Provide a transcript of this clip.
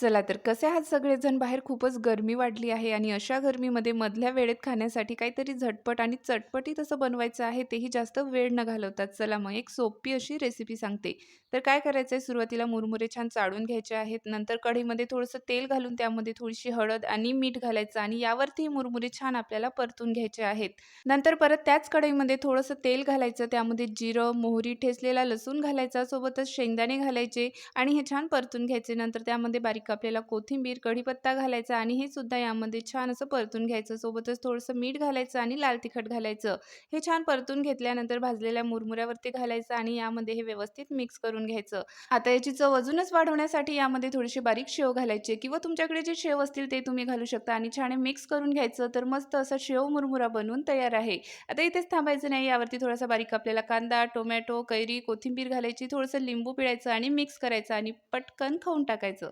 चला तर कसे आहात सगळेजण? बाहेर खूपच गरमी वाढली आहे आणि अशा गरमीमध्ये मधल्या वेळेत खाण्यासाठी काहीतरी झटपट आणि चटपटीत असं बनवायचं आहे, तेही जास्त वेळ न घालवता. चला मग एक सोपी अशी रेसिपी सांगते. तर काय करायचं आहे, सुरुवातीला मुरमुरे छान चाळून घ्यायचे आहेत. नंतर कढईमध्ये थोडंसं तेल घालून त्यामध्ये थोडीशी हळद आणि मीठ घालायचं आणि यावरती मुरमुरे छान आपल्याला परतून घ्यायचे आहेत. नंतर परत त्याच कढईमध्ये थोडंसं तेल घालायचं, त्यामध्ये जिरं, मोहरी, ठेचलेला लसूण घालायचा, सोबतच शेंगदाणे घालायचे आणि हे छान परतून घ्यायचे. नंतर त्यामध्ये बारीक कापलेला कोथिंबीर, कढीपत्ता घालायचा आणि हे सुद्धा यामध्ये छान असं परतून घ्यायचं. सोबतच थोडंसं मीठ घालायचं आणि लाल तिखट घालायचं. हे छान परतून घेतल्यानंतर भाजलेल्या मुरमुऱ्यावरती घालायचं आणि यामध्ये हे व्यवस्थित मिक्स करून घ्यायचं. आता याची चव अजूनच वाढवण्यासाठी यामध्ये थोडीशी बारीक शेव घालायची किंवा तुमच्याकडे जे शेव असतील ते तुम्ही घालू शकता आणि छान मिक्स करून घ्यायचं. तर मस्त असा शेव मुरमुरा बनवून तयार आहे. आता इथेच थांबायचं नाही. यावरती थोडासा बारीक कापलेला कांदा, टोमॅटो, कैरी, कोथिंबीर घालायची, थोडंसं लिंबू पिळायचं आणि मिक्स करायचं आणि पटकन खाऊन टाकायचं.